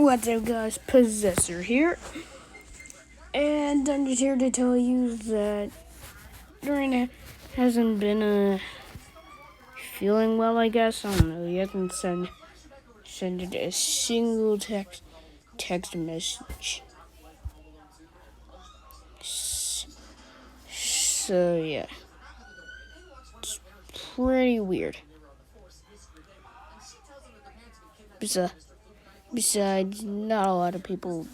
What's up, guys? Possessor here, and I'm just here to tell you that Dorian hasn't been feeling well. I guess I don't know. He hasn't sent a single text message. So yeah, it's pretty weird. Besides, not a lot of people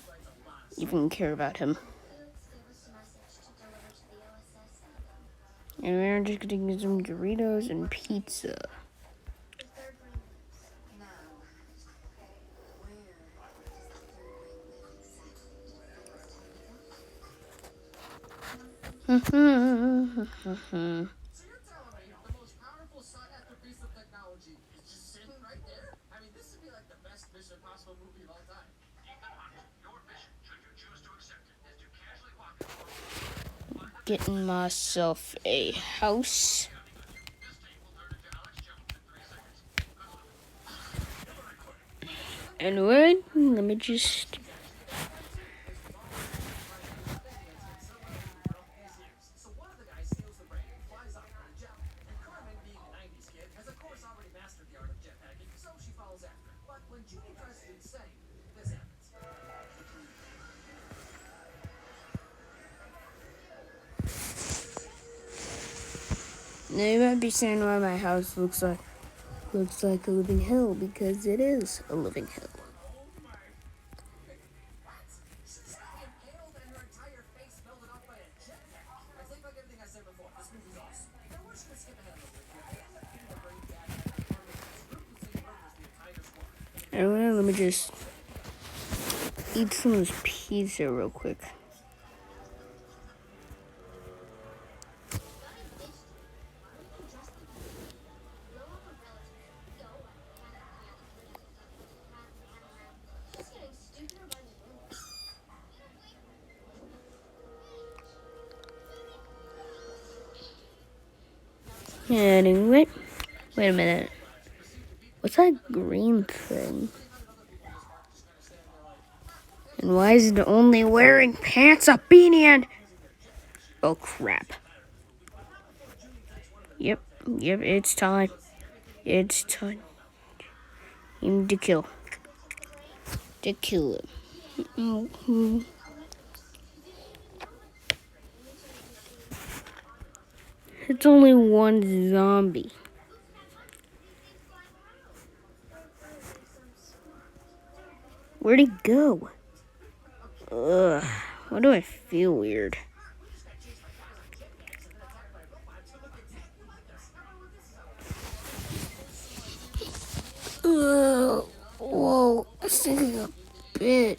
even care about him. And we're just gonna get some Doritos and pizza. Getting myself a house. Anyway, let me just... Now you might be saying why my house looks like a living hell, because it is a living hell. Anyway, let me just eat some of this pizza real quick. Anyway, wait a minute. What's that green thing? And why is it only wearing pants, a beanie, and... Oh, crap. Yep, it's time. It's time. To kill. To kill him. It's only one zombie. Where'd he go? Ugh, why do I feel weird? Whoa, that's taking a bit.